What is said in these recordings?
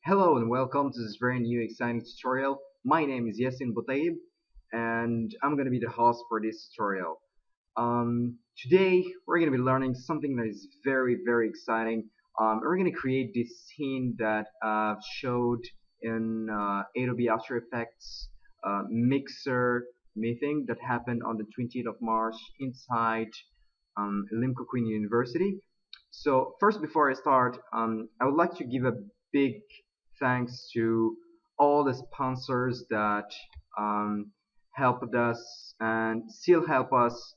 Hello and welcome to this very new exciting tutorial. My name is Yassine Boutaib and I'm going to be the host for this tutorial. Today we're going to be learning something that is very exciting. We're going to create this scene that I've showed in Adobe After Effects mixer meeting that happened on the 20th of March inside Limco Queen University. So first, before I start, I would like to give a big thanks to all the sponsors that helped us and still help us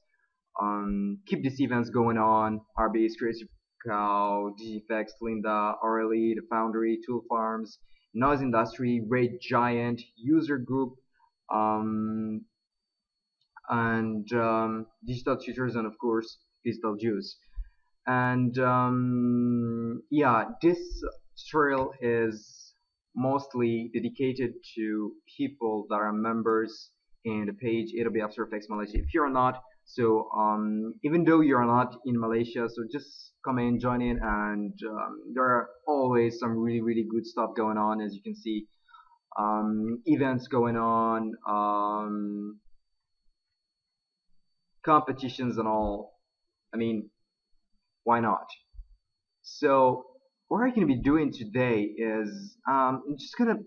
keep these events going on. RB's Creative Cow, DigiFX, Linda, Aurelie, The Foundry, Tool Farms, Noise Industry, Redgiant, User Group, um, and Digital Tutors, and of course Digital Juice. And yeah, this tutorial is mostly dedicated to people that are members in the page Adobe After Effects Malaysia. If you're not, so even though you're not in Malaysia, so just come in, join in, and there are always some really good stuff going on. As you can see, events going on, competitions and all. I mean, why not? So what we're going to be doing today is I'm just going to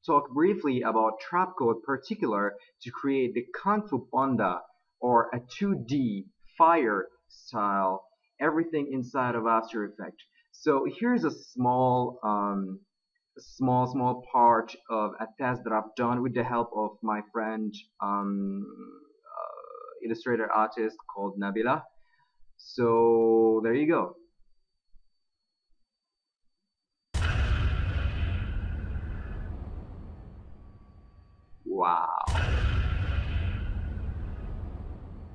talk briefly about trapcode particular to create the Kung Fu Panda, or a 2D fire style, everything inside of After Effects. So here's a small part of a test that I've done with the help of my friend, illustrator artist called Nabila. So there you go. Wow.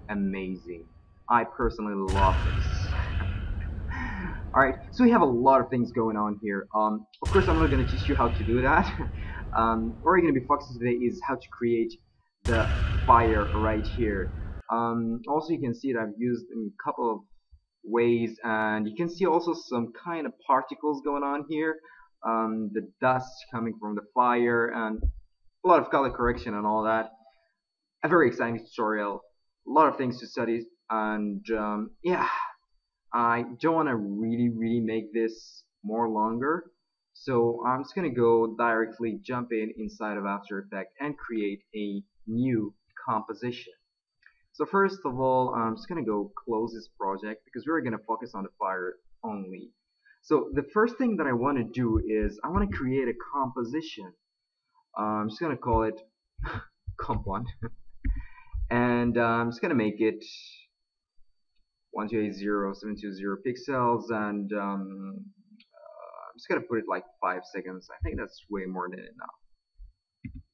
Amazing. I personally love this. Alright, so we have a lot of things going on here. Of course, I'm not going to teach you how to do that. What we're going to be focusing today is how to create the fire right here. Also, you can see that I've used in a couple of ways, and you can see also some kind of particles going on here. The dust coming from the fire, and a lot of color correction and all that. A very exciting tutorial, a lot of things to study, and yeah, I don't want to really make this more longer, so I'm just gonna go directly jump in inside of After Effects and create a new composition. So first of all, I'm just gonna go close this project because we're gonna focus on the fire only. So the first thing that I want to do is I want to create a composition. I'm just gonna call it comp1 and I'm just gonna make it 1280 pixels, and I'm just gonna put it like 5 seconds. I think that's way more than enough,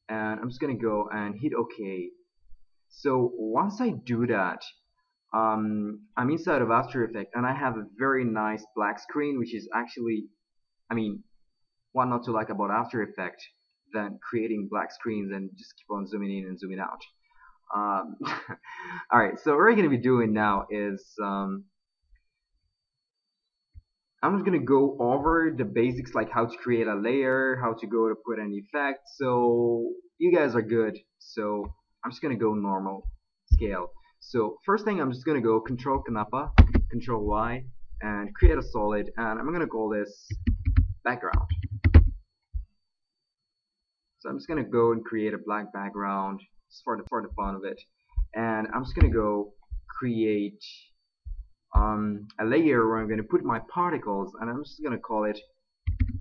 and I'm just gonna go and hit OK. So once I do that, I'm inside of After Effects and I have a very nice black screen, which is actually, I mean, what not to like about After Effects than creating black screens and just keep on zooming in and zooming out. Alright, so what we're going to be doing now is I'm just going to go over the basics, like how to create a layer, how to go to put an effect, so you guys are good. So I'm just going to go normal scale. So first thing, I'm just going to go Control Kanapa, Control Y, and create a solid, and I'm going to call this background. So I'm just going to go and create a black background just for the fun of it, and I'm just going to go create a layer where I'm going to put my particles, and I'm just going to call it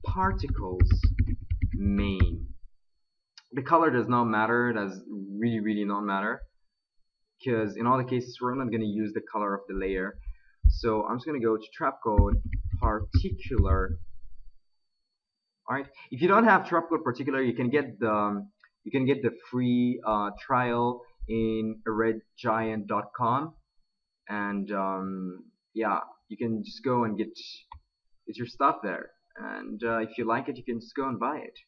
particles main. The color does not matter, does really not matter, because in all the cases we're not going to use the color of the layer. So I'm just going to go to trapcode particular. Alright, if you don't have trapcode particular, you can get the free trial in redgiant.com, and yeah, you can just go and get your stuff there, and if you like it, you can just go and buy it,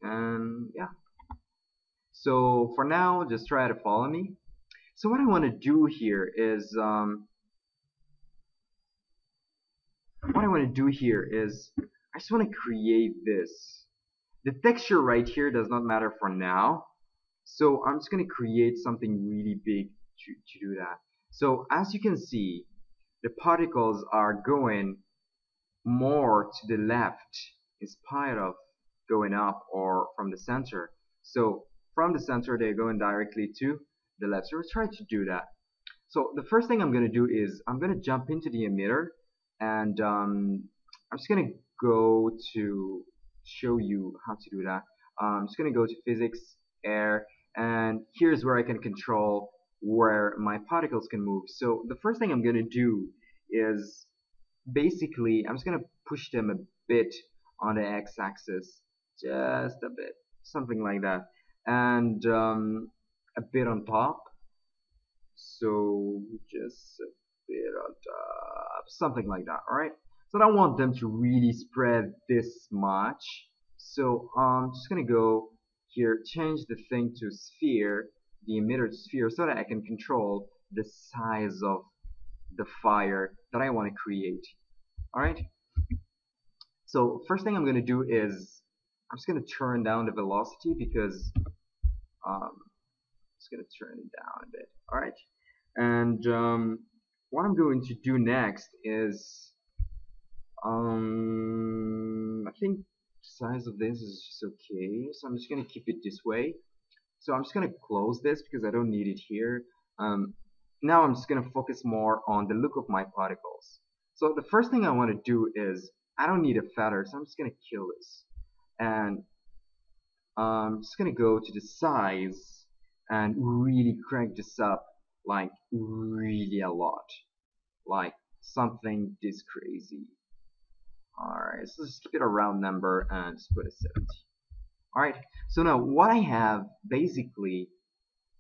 and yeah. So for now, just try to follow me. So what I want to do here is I just want to create this. The texture right here does not matter for now. So I'm just going to create something really big to do that. So as you can see, the particles are going more to the left in spite of going up or from the center. So from the center, they're going directly to the left. So we'll try to do that. So the first thing I'm going to do is I'm going to jump into the emitter, and I'm just going to go to show you how to do that. I'm just going to go to physics, air, and here's where I can control where my particles can move. So the first thing I'm going to do is basically I'm just going to push them a bit on the x-axis, just a bit, something like that, and a bit on top. So just a bit on top, something like that. All right. So I don't want them to really spread this much. So I'm just gonna go here, change the thing to sphere, the emitter to sphere, so that I can control the size of the fire that I want to create. All right. So first thing I'm gonna do is I'm just gonna turn down the velocity because I'm just gonna turn it down a bit. All right. And what I'm going to do next is I think the size of this is just okay, so I'm just gonna keep it this way. So I'm just gonna close this because I don't need it here. Now I'm just gonna focus more on the look of my particles. So the first thing I want to do is I don't need a feather, so I'm just gonna kill this, and I'm just gonna go to the size and really crank this up, like really a lot, like something this crazy. Alright, so let's keep it a round number and just put a 70. Alright, so now what I have basically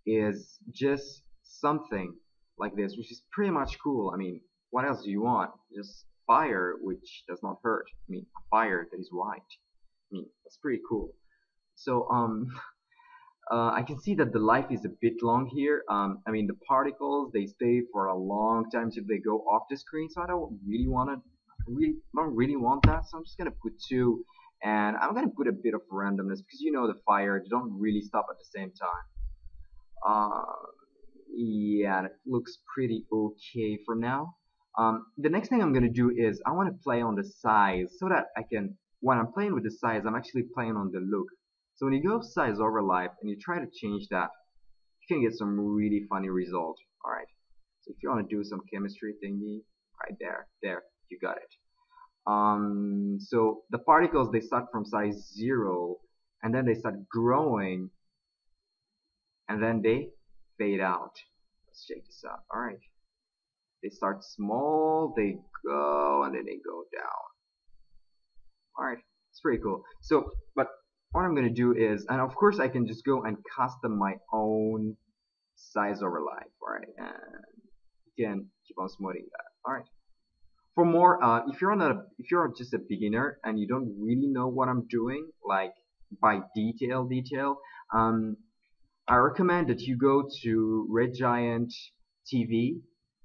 is just something like this, which is pretty much cool. I mean, what else do you want? Just fire, which does not hurt. I mean, a fire that is white. I mean, that's pretty cool. So I can see that the life is a bit long here. I mean, the particles, they stay for a long time till they go off the screen, so I don't really want to, don't really want that. So I'm just gonna put 2, and I'm gonna put a bit of randomness because you know the fire, they don't really stop at the same time. Yeah, it looks pretty okay for now. The next thing I'm gonna do is I want to play on the size so that I can, when I'm playing with the size, I'm actually playing on the look. So when you go size over life and you try to change that, you can get some really funny results. Alright, so if you want to do some chemistry thingy, right there, you got it. So the particles, they start from size 0, and then they start growing, and then they fade out. Let's check this out. Alright, they start small, they go, and then they go down. Alright, it's pretty cool. So, but what I'm going to do is, and of course I can just go and custom my own size over life, right? And you can keep on smoothing that. Alright. For more, if you're just a beginner and you don't really know what I'm doing, like by detail, I recommend that you go to Redgiant TV,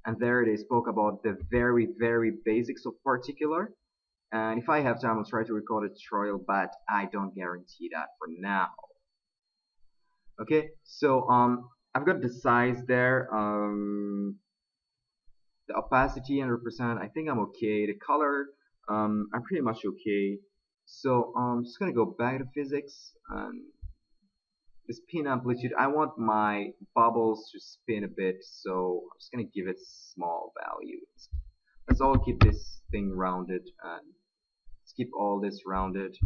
and there they spoke about the very, very basics of particular. And if I have time, I'll try to record a tutorial, but I don't guarantee that for now. Okay, so I've got the size there, the opacity 100%. I think I'm okay. The color, I'm pretty much okay. So I'm just gonna go back to physics and the spin amplitude. I want my bubbles to spin a bit, so I'm just gonna give it small values. Let's all keep this thing rounded and let's keep all this rounded.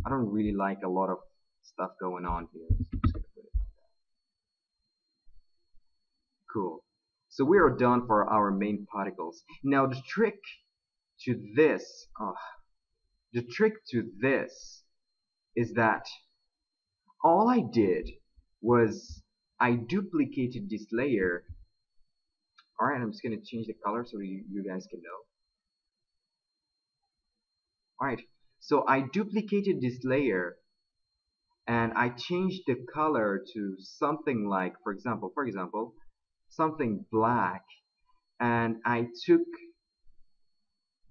I don't really like a lot of stuff going on here. So I'm just gonna put it like that. Cool. So we are done for our main particles. Now the trick to this, is that all I did was I duplicated this layer. Alright, I'm just gonna change the color so you guys can know. Alright, so I duplicated this layer and I changed the color to something like, for example, something black, and I took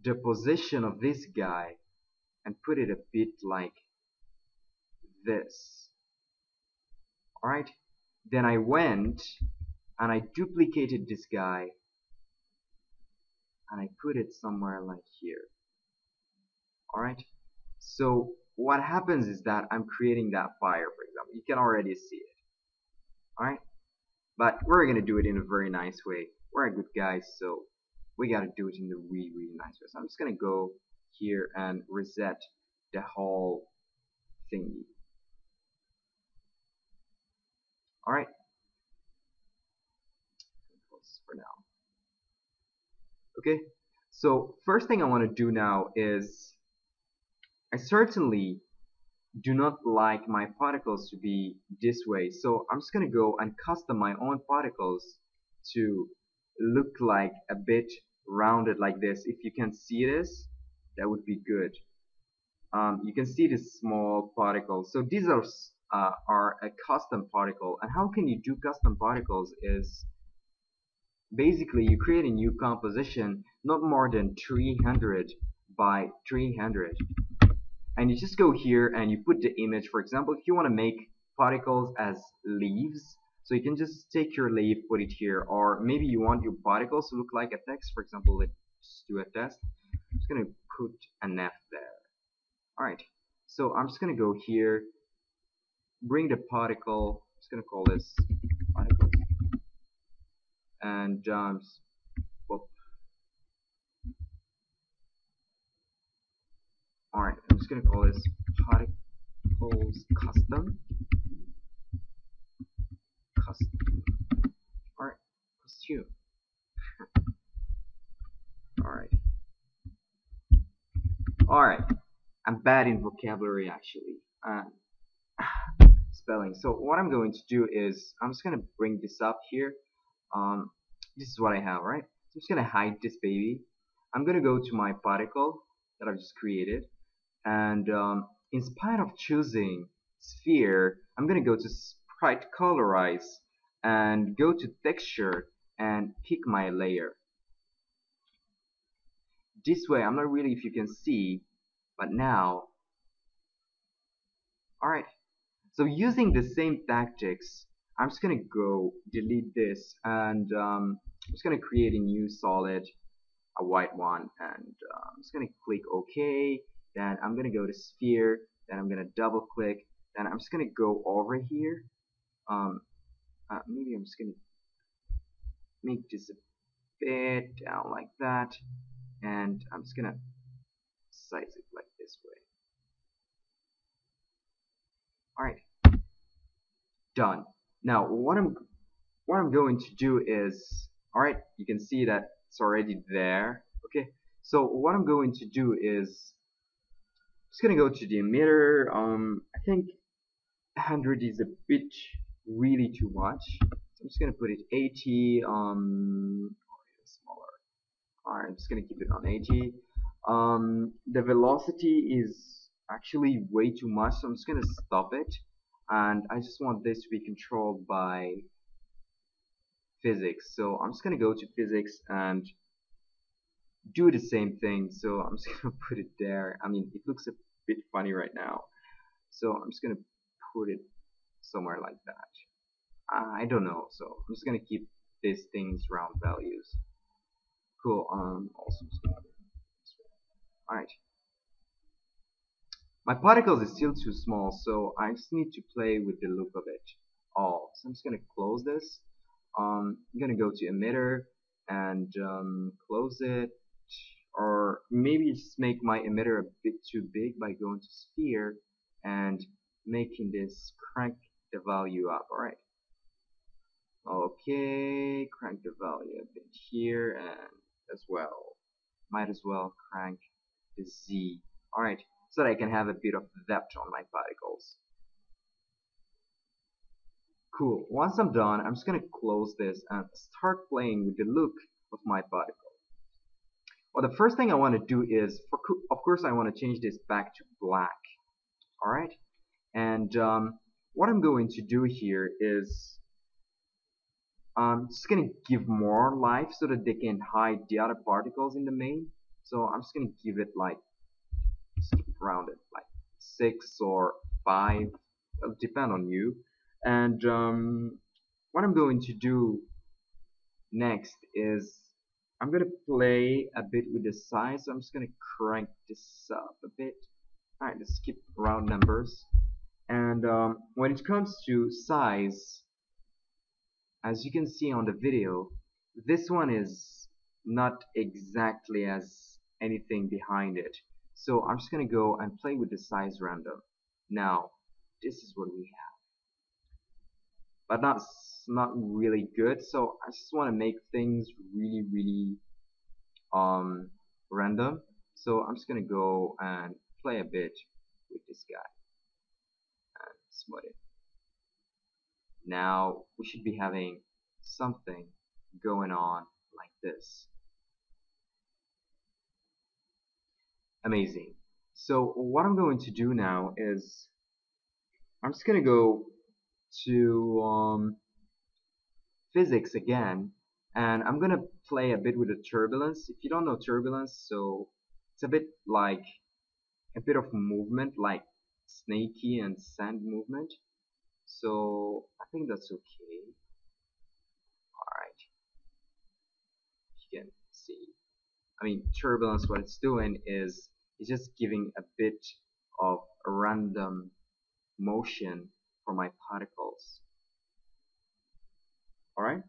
the position of this guy and put it a bit like this. Alright, then I went and I duplicated this guy and I put it somewhere like here. Alright, so what happens is that I'm creating that fire, for example. You can already see it. Alright, but we're gonna do it in a very nice way. We're good guys, so we gotta do it in a really, really nice way. So I'm just gonna go here and reset the whole thingy. Alright, for now. Okay, so first thing I want to do now is I certainly do not like my particles to be this way, so I'm just gonna go and custom my own particles to look like a bit rounded like this. If you can see this, that would be good. You can see this small particle. So these are a custom particle, and how can you do custom particles is basically you create a new composition not more than 300 by 300, and you just go here and you put the image. For example, if you want to make particles as leaves, so you can just take your leaf, put it here, or maybe you want your particles to look like a text. For example, let's do a test. I'm just gonna put an F there. Alright, so I'm just gonna go here, bring the particle, I'm just gonna call this particle, and alright, I'm just gonna call this particles custom. Alright, costume. Alright, I'm bad in vocabulary actually. Spelling. So what I'm going to do is I'm just gonna bring this up here. This is what I have, right? So I'm just gonna hide this baby. I'm gonna go to my particle that I've just created, and in spite of choosing sphere, I'm gonna go to sprite colorize and go to texture and pick my layer. This way, I'm not really if you can see, but now, alright. So using the same tactics, I'm just gonna go delete this, and I'm just gonna create a new solid, a white one, and I'm just gonna click OK. Then I'm gonna go to sphere. Then I'm gonna double click. Then I'm just gonna go over here. Maybe I'm just gonna make this a bit down like that, and I'm just gonna size it like this way. Alright, done. Now what I'm going to do is, alright, you can see that it's already there. Okay, so what I'm going to do is just gonna go to the emitter. I think 100 is a bit really too much. So I'm just gonna put it 80. Smaller. Alright, I'm just gonna keep it on 80. The velocity is actually way too much, so I'm just gonna stop it, and I just want this to be controlled by physics. So I'm just gonna go to physics and do the same thing. So I'm just gonna put it there. I mean, it looks a bit funny right now, so I'm just gonna put it somewhere like that. I don't know, so I'm just gonna keep these things round values. Cool. Also, alright. My particles is still too small, so I just need to play with the look of it all. So I'm just gonna close this. I'm gonna go to emitter and close it, or maybe just make my emitter a bit too big by going to sphere and making this crank the value up. Alright. Okay, crank the value a bit here, and as well, might as well crank the Z. Alright, so that I can have a bit of depth on my particles. Cool. Once I'm done, I'm just gonna close this and start playing with the look of my particle. Well, the first thing I want to do is, of course, I want to change this back to black. Alright, and what I'm going to do here is I'm just gonna give more life so that they can hide the other particles in the main. So I'm just gonna give it like, just keep it rounded, like 6 or 5. it'll depend on you. And what I'm going to do next is I'm gonna play a bit with the size. So I'm just gonna crank this up a bit. Alright, let's skip round numbers. And when it comes to size, as you can see on the video, this one is not exactly as anything behind it. So I'm just gonna go and play with the size random. Now, this is what we have, but not really good. So I just want to make things really random. So I'm just gonna go and play a bit with this guy and smooth it. Now we should be having something going on like this. Amazing. So what I'm going to do now is I'm just gonna go to physics again, and I'm gonna play a bit with the turbulence. If you don't know turbulence, so it's a bit like a bit of movement, like snaky and sand movement. So I think that's okay. Alright, you can see. I mean, turbulence, what it's doing is it's just giving a bit of a random motion for my particles. Alright?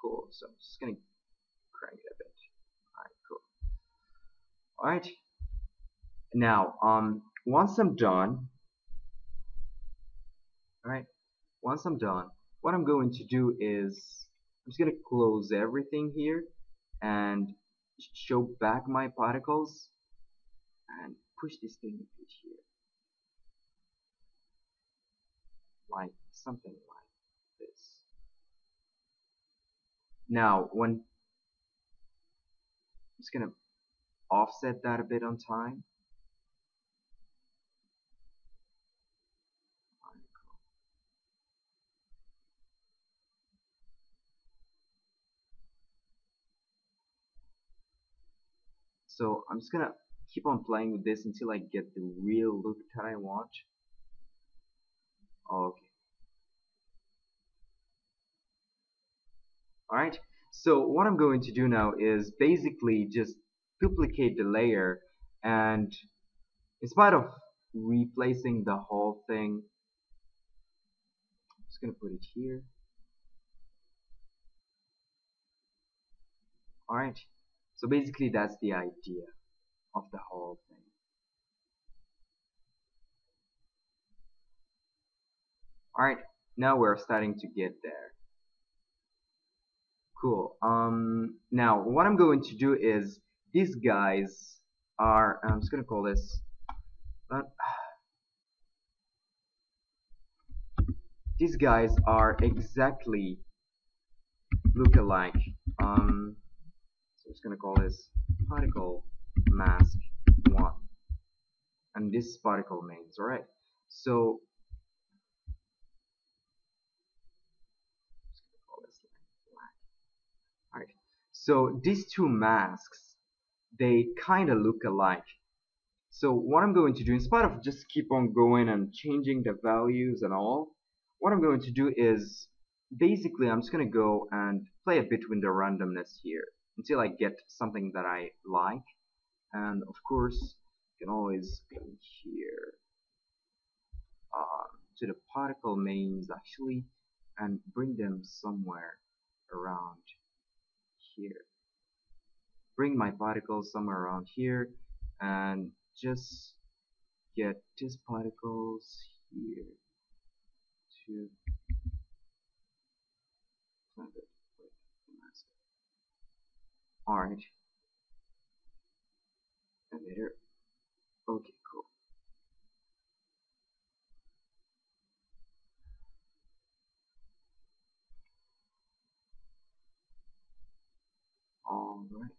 Cool. So I'm just gonna crank it a bit. Alright, cool. Alright. Now, once I'm done, what I'm going to do is I'm just gonna close everything here and show back my particles and push this thing a bit here, like something like this. Now, when I'm just gonna offset that a bit on time. So I'm just gonna keep on playing with this until I get the real look that I want. Okay. Alright, so what I'm going to do now is basically just duplicate the layer, and in spite of replacing the whole thing, I'm just gonna put it here. Alright, so basically that's the idea of the whole thing. Alright, now we're starting to get there. Cool. Now what I'm going to do is these guys are, I'm just gonna call this these guys are exactly look-alike. So I'm just gonna call this particle mask 1, and this particle mains. Alright, so alright, so these two masks, they kinda look alike. So what I'm going to do, in spite of just keep on going and changing the values and all, what I'm going to do is basically I'm just gonna go and play a bit with the randomness here until I get something that I like. And of course you can always go here to the particle mains actually and bring them somewhere around here. Bring my particles somewhere around here and just get these particles here to plant it with the mask. Alright. Emitter. Okay, cool. Alright.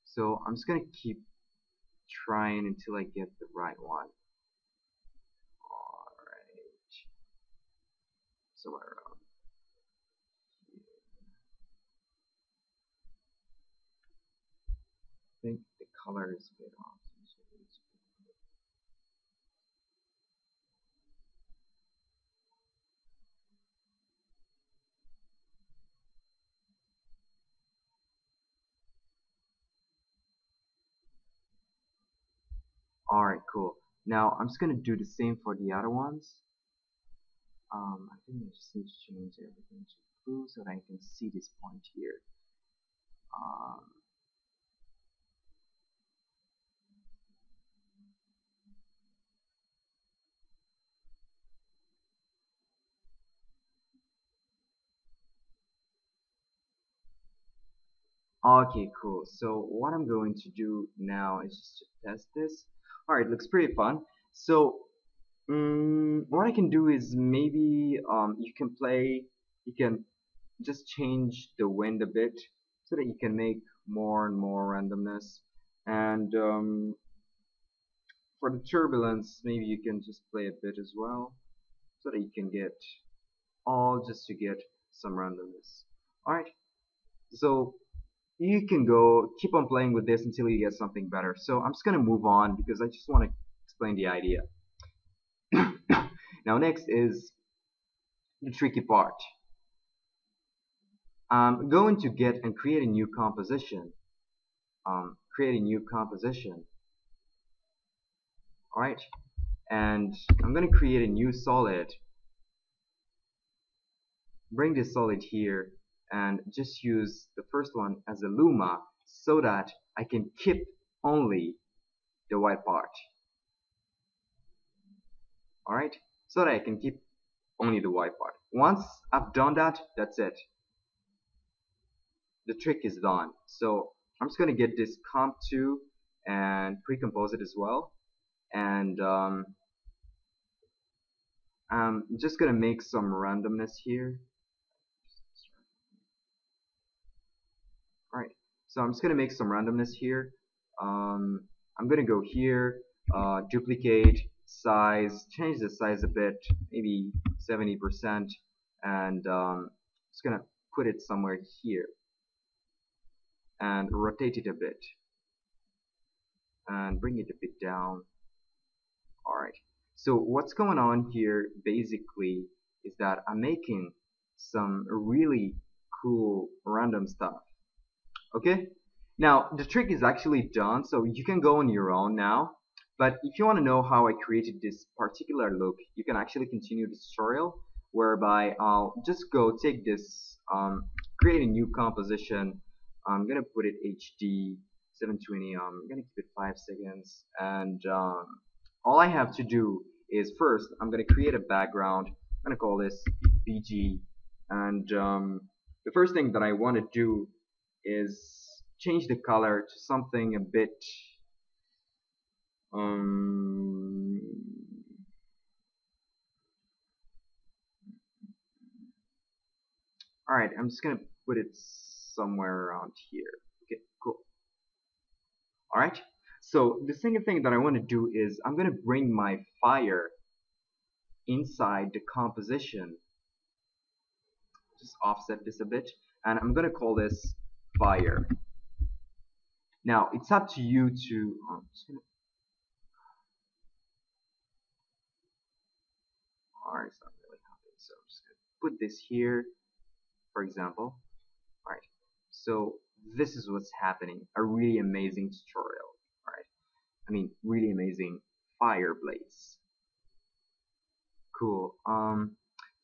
So I'm just gonna keep trying until I get the right one. Alright. Somewhere around here. think the color is a bit off. Alright, cool. Now I'm just gonna do the same for the other ones. I think I just need to change everything to blue so that I can see this point here. Um, okay, cool. So what I'm going to do now is just to test this. Alright, looks pretty fun. So what I can do is maybe you can just change the wind a bit so that you can make more and more randomness. And for the turbulence, maybe you can just play a bit as well so that you can get all just to get some randomness. Alright, so you can go keep on playing with this until you get something better. So I'm just gonna move on because I just want to explain the idea. Now next is the tricky part. I'm going to get and create a new composition. Alright, and I'm going to create a new solid. Bring this solid here and just use the first one as a luma so that I can keep only the white part. Alright, so that I can keep only the white part. Once I've done that, that's it. The trick is done. So I'm just going to get this comp2 and pre-compose it as well. And I'm just going to make some randomness here. Alright, so I'm just going to make some randomness here. I'm going to go here, duplicate, size, change the size a bit, maybe 70%, and just going to put it somewhere here. And rotate it a bit. And bring it a bit down. Alright, so what's going on here basically is that I'm making some really cool random stuff. Okay? Now, the trick is actually done, so you can go on your own now. But if you want to know how I created this particular look, you can actually continue this tutorial, whereby I'll just go take this, create a new composition. I'm gonna put it HD 720. I'm gonna keep it 5 seconds, and all I have to do is first I'm gonna create a background. I'm gonna call this BG, and the first thing that I want to do is change the color to something a bit alright, I'm just gonna put it somewhere around here. Okay, cool. Alright, so the second thing that I want to do is I'm gonna bring my fire inside the composition. Just offset this a bit, and I'm gonna call this fire. Now it's up to you to alright, it's not really happening, so I'm just gonna put this here, for example. Alright, so this is what's happening. A really amazing tutorial. Alright, I mean really amazing fire blaze. Cool.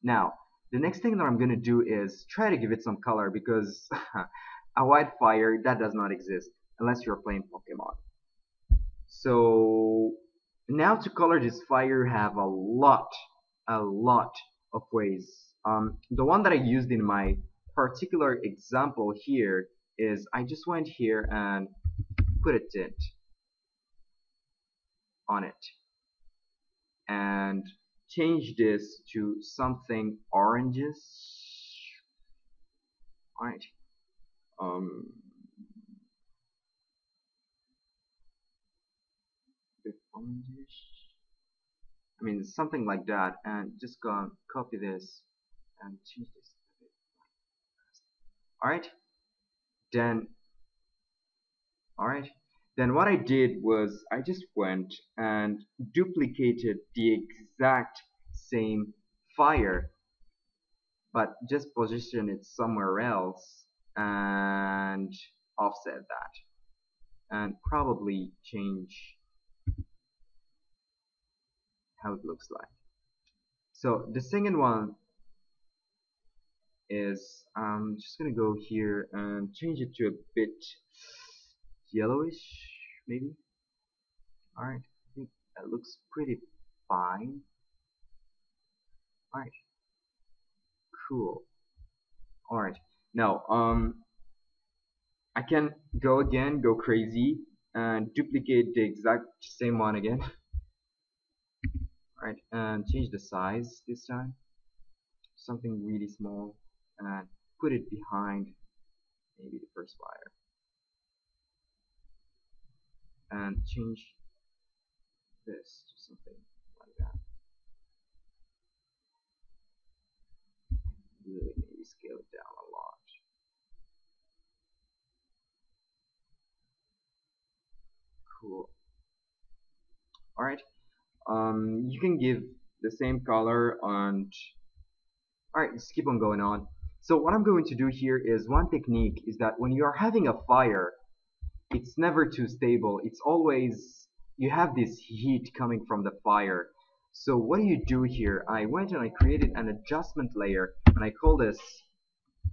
Now the next thing that I'm gonna do is try to give it some color, because a white fire, that does not exist unless you're playing Pokemon. So now to color this fire, have a lot of ways. The one that I used in my particular example here is I just went here and put a tint on it and change this to something oranges. Alright. Bit orangish. I mean something like that, and just go and copy this and change this a bit. Alright. Then alright. Then what I did was I just went and duplicated the exact same fire, but just position it somewhere else and offset that, and probably change how it looks like. So the second one is I'm just gonna go here and change it to a bit yellowish, maybe. Alright, I think that looks pretty fine. Alright, cool. Alright, now I can go crazy and duplicate the exact same one again. Alright, and change the size this time, something really small, and put it behind maybe the first wire, and change this to something like that. Really maybe scale it down a lot. Cool. Alright, you can give the same color and alright, let's keep on going on. So what I'm going to do here is, one technique is that when you are having a fire, it's never too stable. It's always, you have this heat coming from the fire. So what do you do here? I went and I created an adjustment layer, and I call this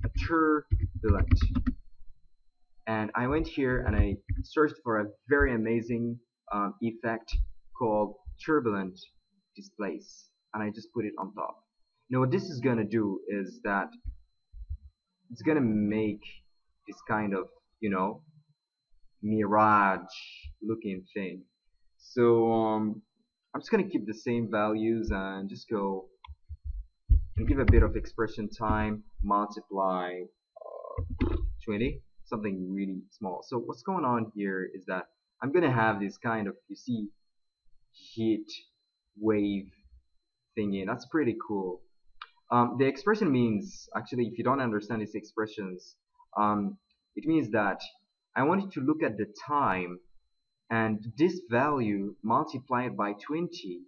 a turbulent. And I went here and I searched for a very amazing effect called Turbulent Displace, and I just put it on top. Now what this is gonna do is that it's gonna make this kind of, you know, mirage looking thing. So I'm just gonna keep the same values and just go and give a bit of expression time, multiply 20, something really small. So what's going on here is that I'm gonna have this kind of, you see, heat wave thingy. That's pretty cool. The expression means, actually, if you don't understand these expressions, it means that I want you to look at the time and this value multiplied by 20,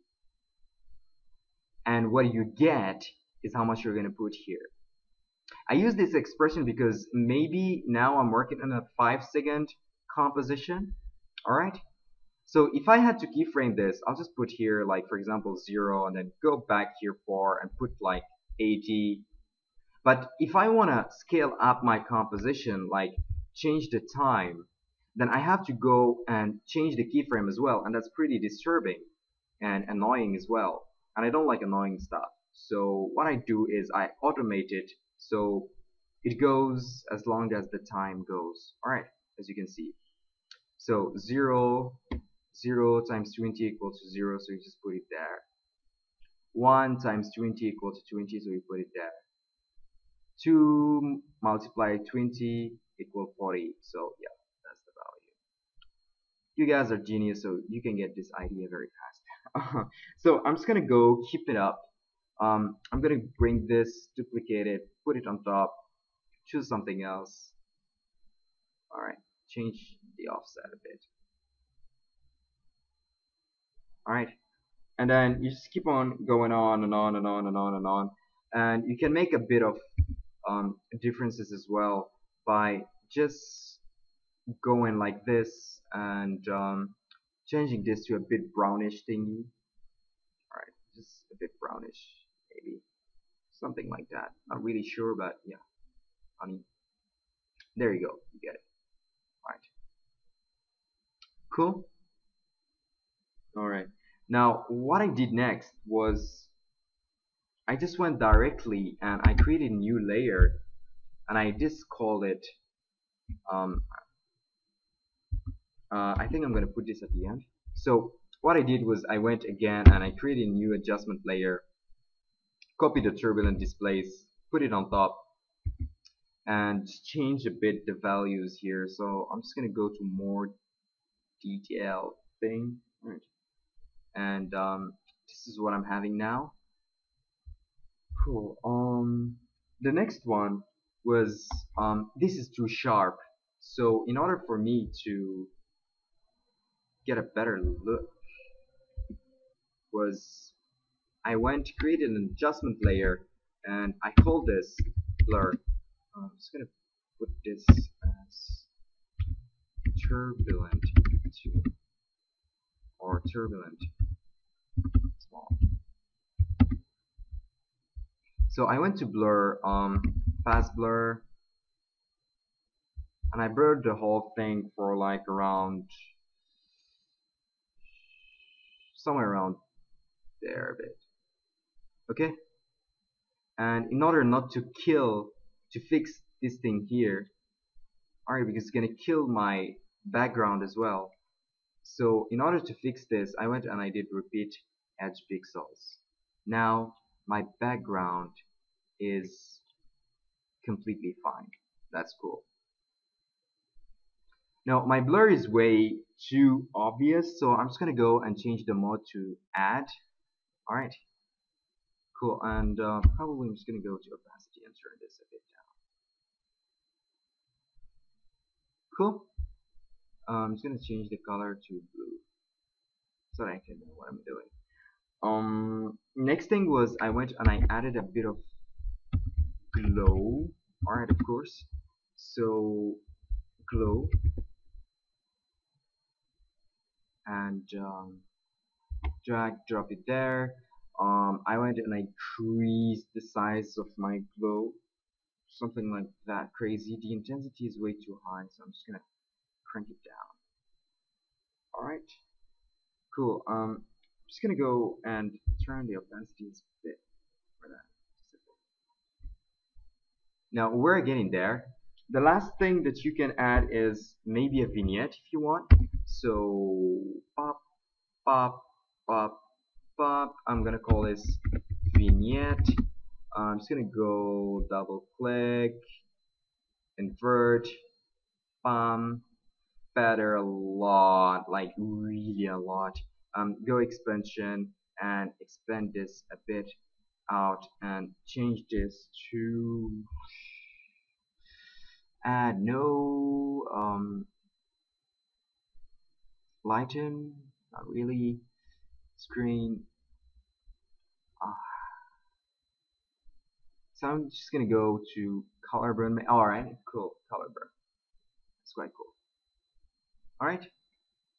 and what you get is how much you're going to put here. I use this expression because maybe now I'm working on a 5-second composition. Alright, so if I had to keyframe this, I'll just put here, like, for example, 0, and then go back here 4 and put like 80. But if I want to scale up my composition, like change the time, then I have to go and change the keyframe as well, and that's pretty disturbing and annoying as well, and I don't like annoying stuff. So what I do is I automate it so it goes as long as the time goes. Alright, as you can see. So 0 times 20 equals to 0, so you just put it there. 1 times 20 equals to 20, so you put it there. 2 multiply 20 equals 40, so yeah, that's the value. You guys are genius, so you can get this idea very fast. So I'm just gonna go keep it up. I'm gonna bring this, duplicate it, put it on top, choose something else. Alright, change the offset a bit. Alright, and then you just keep on going on and on and on and on and on, and you can make a bit of differences as well by just going like this and changing this to a bit brownish thingy. Alright, just a bit brownish, maybe something like that. Not really sure, but yeah, honey. There you go, you get it. Alright, cool. Alright, now what I did next was I just went directly and I created a new layer, and I just called it I think I'm gonna put this at the end. So what I did was I went again and I created a new adjustment layer, copied the turbulent displace, put it on top, and just change a bit the values here. So I'm just gonna go to more detailed thing, right? And this is what I'm having now. Cool. The next one was this is too sharp. So in order for me to get a better look was I went to create an adjustment layer and I called this blur. I'm just gonna put this as turbulent 2 or turbulent small. So I went to blur, fast blur, and I blurred the whole thing for like around somewhere around there a bit. Okay? And in order not to fix this thing here, alright, because it's gonna kill my background as well. So in order to fix this, I went and I did repeat edge pixels. Now my background is completely fine. That's cool. Now my blur is way too obvious, so I'm just gonna go and change the mode to add. Alright, cool, and probably I'm just gonna go to opacity and turn this a bit down. Cool. I'm just gonna change the color to blue so that I can know what I'm doing. Next thing was I went and I added a bit of glow. Alright, of course. So glow and drop it there. I went and I increased the size of my glow, something like that crazy. The intensity is way too high, so I'm just gonna crank it down. Alright, cool. I'm just gonna go and turn the opacity a bit for that. Now we're getting there. The last thing that you can add is maybe a vignette if you want. So pop, pop, pop, pop. I'm gonna call this vignette. I'm just gonna go double click, invert, feather a lot, like really a lot. Go expansion and expand this a bit out and change this to add no lighten, not really, screen. So I'm just gonna go to color burn. Alright, cool, color burn. That's quite cool. Alright,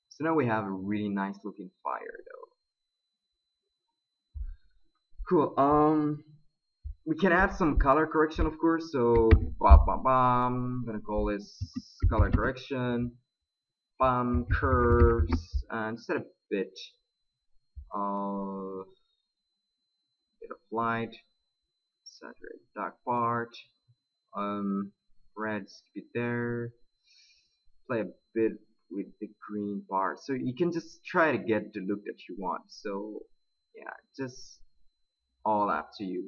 so now we have a really nice looking fire though. Cool. We can add some color correction, of course. So I'm gonna call this color correction. Curves and set a bit of light, saturate dark part, red, keep it there, play a bit with the green part, so you can just try to get the look that you want. So yeah, just all up to you.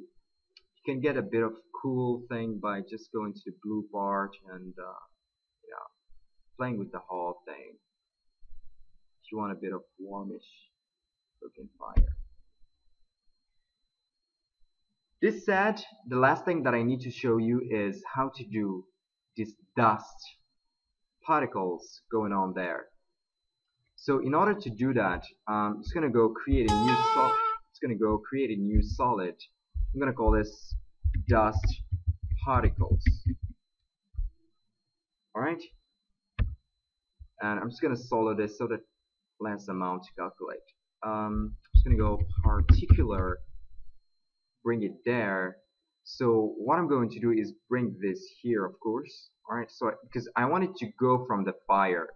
You can get a bit of cool thing by just going to the blue part and playing with the whole thing. If you want a bit of warmish looking fire. This said, the last thing that I need to show you is how to do this dust particles going on there. So in order to do that, I'm just gonna go create a new solid. I'm gonna call this dust particles. Alright? And I'm just gonna solo this so that less amount to calculate. I'm just gonna go particular, bring it there. So what I'm going to do is bring this here, of course. Alright, so because I want it to go from the fire.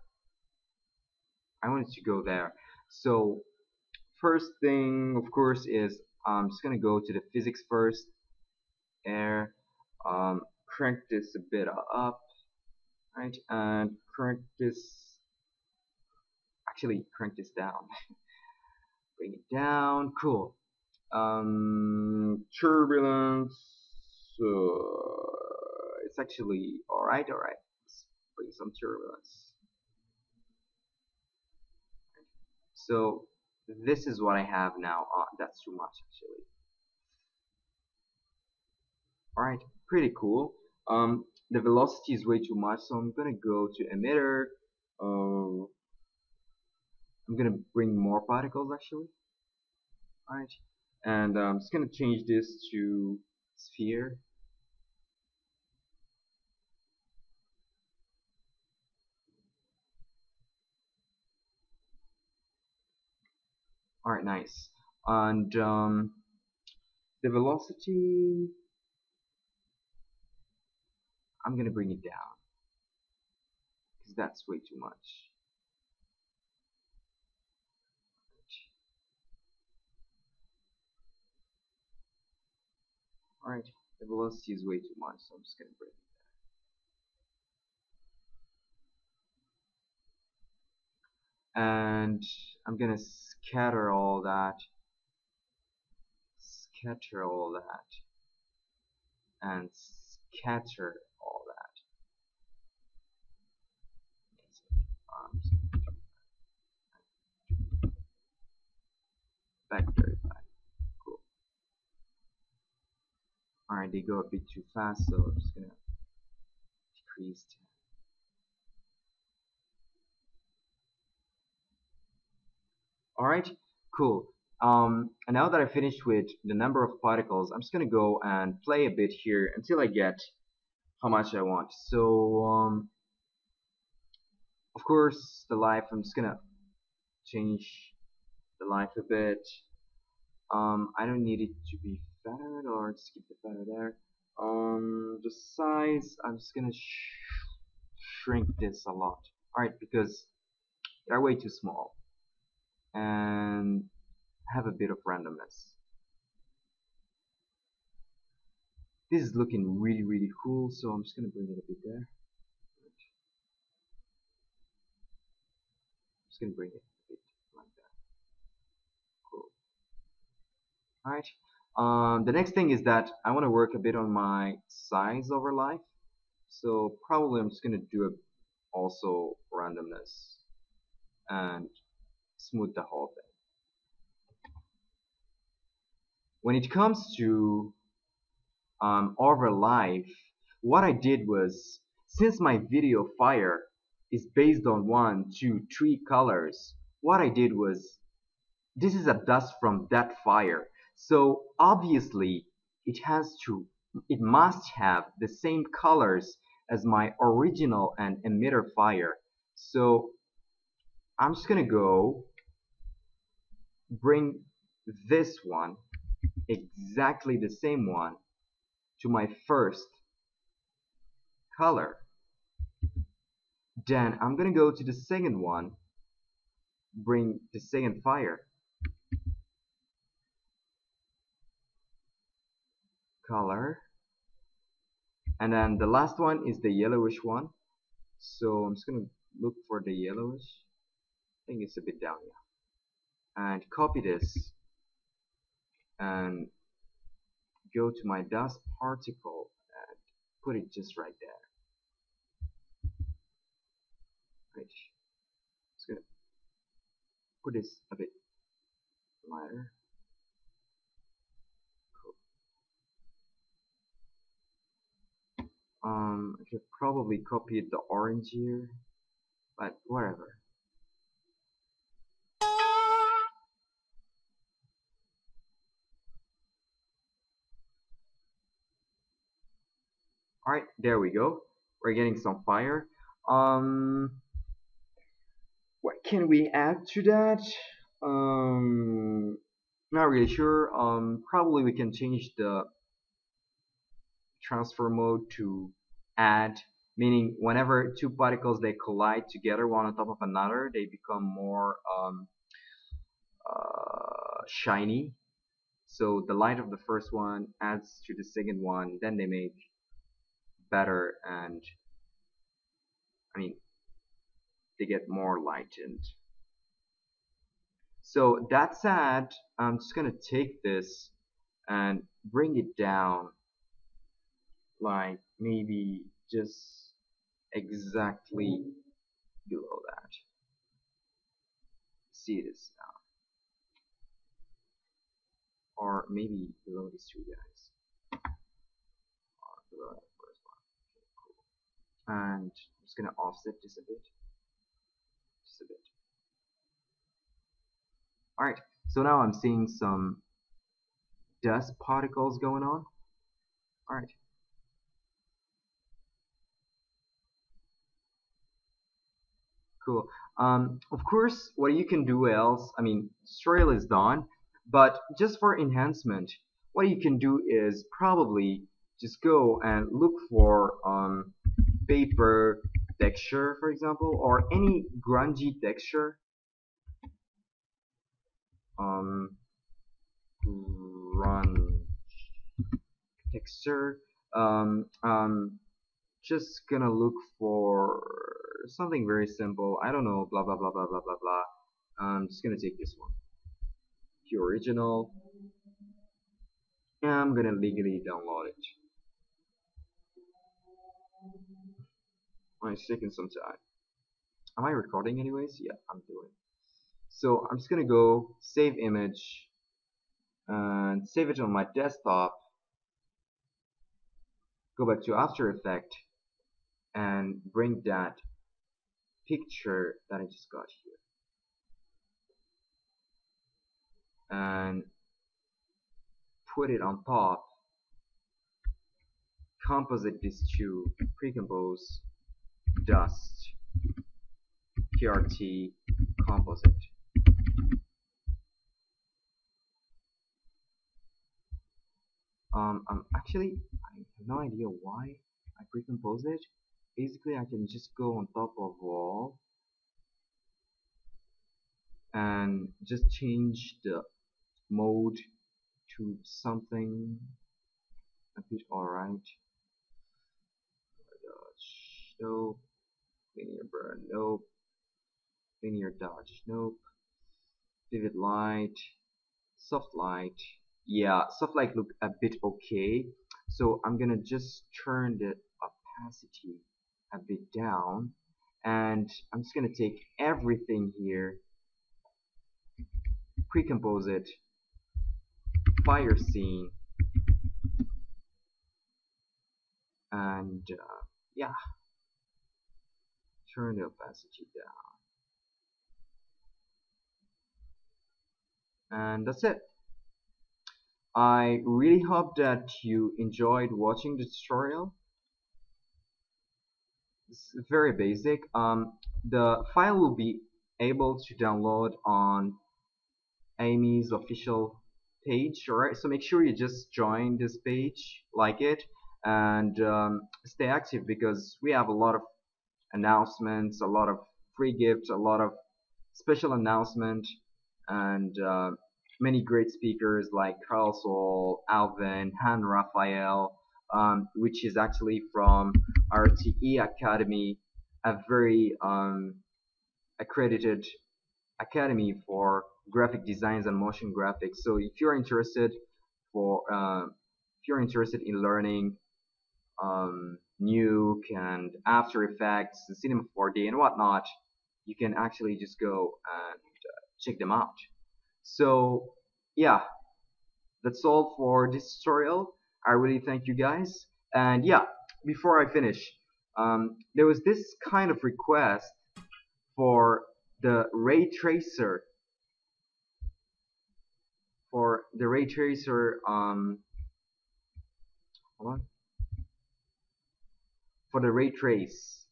I want it to go there. So first thing, of course, is I'm just gonna go to the physics first. Air, crank this a bit up, right, and crank this. Actually, crank this down. Bring it down. Cool. Turbulence. It's actually alright. Let's bring some turbulence. So this is what I have now. That's too much actually. Alright, pretty cool. The velocity is way too much, so I'm gonna go to emitter. gonna bring more particles actually. Alright, and I'm just gonna change this to sphere. Alright, nice. And the velocity, I'm gonna bring it down because that's way too much. Alright, the velocity is way too much, so I'm just gonna bring it down. And I'm gonna scatter all that, and scatter all that. Back verify. Cool. Alright, they go a bit too fast, so I'm just gonna decrease 10. Alright, cool. And now that I finished with the number of particles, I'm just gonna go and play a bit here until I get how much I want. So, of course, the life, I'm just gonna change the life a bit. I don't need it to be feathered, or just keep the feather there. The size, I'm just gonna shrink this a lot. Alright, because they're way too small. And have a bit of randomness. This is looking really cool, so I'm just gonna bring it a bit there. I'm just gonna bring it a bit like that. Cool. Alright. The next thing is that I want to work a bit on my size over life. So probably I'm just gonna do also randomness and smooth the whole thing. When it comes to over life, what I did was, since my video fire is based on 1, 2, 3 colors, what I did was, this is a dust from that fire, so obviously it must have the same colors as my original and emitter fire. So I'm just gonna go bring this one, exactly the same one, to my first color. Then I'm gonna go to the second one, bring the second fire, color, and then the last one is the yellowish one. So I'm just gonna look for the yellowish. I think it's a bit down here. And copy this and go to my dust particle and put it just right there. Right. Just gonna put this a bit lighter. I could probably copy the orange here, but whatever. Alright, there we go. We're getting some fire. What can we add to that? Not really sure. Probably we can change the transfer mode to add, meaning whenever two particles they collide together one on top of another, they become more shiny. So the light of the first one adds to the second one, then they make better, and I mean they get more lightened. So that said, I'm just gonna take this and bring it down, like maybe just exactly below that. See this now, or maybe below these two guys, or below that first one. Okay, cool. And I'm just gonna offset this a bit, just a bit. Alright, so now I'm seeing some dust particles going on. Alright. Cool. Of course, what you can do else, I mean, tutorial is done, but just for enhancement, what you can do is probably just go and look for paper texture, for example, or any grungy texture. Grunge texture. Just gonna look for something very simple. I don't know, blah blah blah blah blah blah blah. I'm just gonna take this one, the original, and I'm gonna legally download it. It's taking some time. Am I recording anyways? Yeah, I'm doing. So I'm just gonna go save image and save it on my desktop. Go back to After Effects and bring that picture that I just got here and put it on top. Composite these two, pre-compose, dust, TRT, composite. Actually, I have no idea why I pre-compose it. Basically, I can just go on top of wall and just change the mode to something a bit alright. Dodge, nope. Linear burn, nope. Linear dodge, nope. Vivid light, soft light. Yeah, soft light look a bit okay. So I'm gonna just turn the opacity a bit down, and I'm just gonna take everything here, pre-compose it, fire scene, and yeah, turn the opacity down, and that's it. I really hope that you enjoyed watching the tutorial. It's very basic. The file will be able to download on AEMY's official page. Alright, so make sure you just join this page, like it, and stay active, because we have a lot of announcements, a lot of free gifts, a lot of special announcements, and many great speakers like Carl Sol, Alvin, Han Raphael, which is actually from RTE Academy, a very accredited academy for graphic designs and motion graphics. So if you're interested in learning Nuke and After Effects, Cinema 4D and whatnot, you can actually just go and check them out. So yeah, that's all for this tutorial. I really thank you guys. And yeah, before I finish, there was this kind of request for the ray tracer. Hold on. For the ray trace,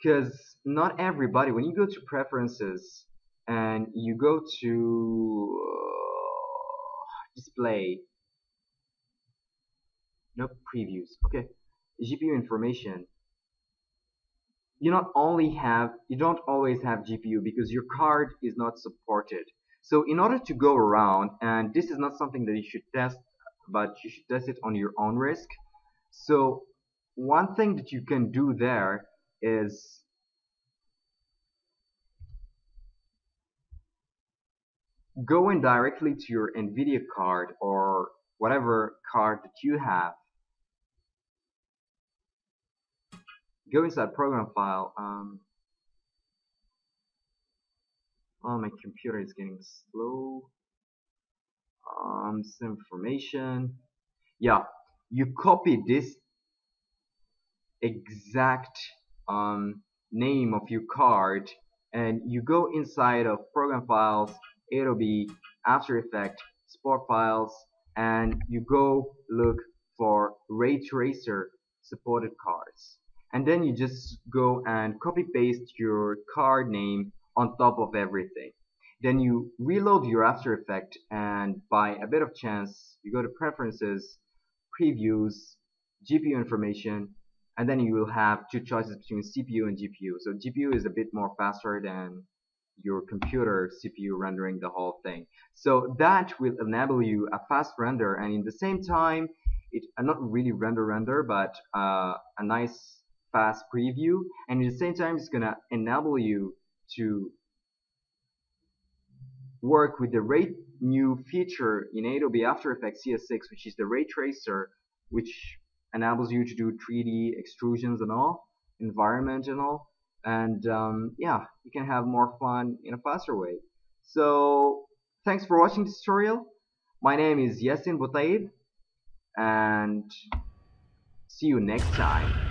because not everybody, when you go to preferences and you go to display, no previews, okay, GPU information, you don't always have GPU because your card is not supported. So in order to go around, and this is not something that you should test, but you should test it on your own risk. So one thing that you can do there is go in directly to your NVIDIA card or whatever card that you have. Go inside program file. Oh, my computer is getting slow. Some information. Yeah, you copy this exact name of your card and you go inside of program files Adobe After Effects support files, and you go look for ray tracer supported cards. And then you just go and copy paste your card name on top of everything. Then you reload your After Effects, and by a bit of chance you go to Preferences, Previews, GPU information, and then you will have two choices between CPU and GPU. So GPU is a bit more faster than your computer CPU rendering the whole thing. So that will enable you a fast render, and in the same time, not really render, but a nice fast preview. And at the same time, it's gonna enable you to work with the new feature in Adobe After Effects CS6, which is the ray tracer, which enables you to do 3D extrusions and all, environment and all, and yeah, you can have more fun in a faster way. So thanks for watching this tutorial. My name is Yassine Boutaib, and see you next time.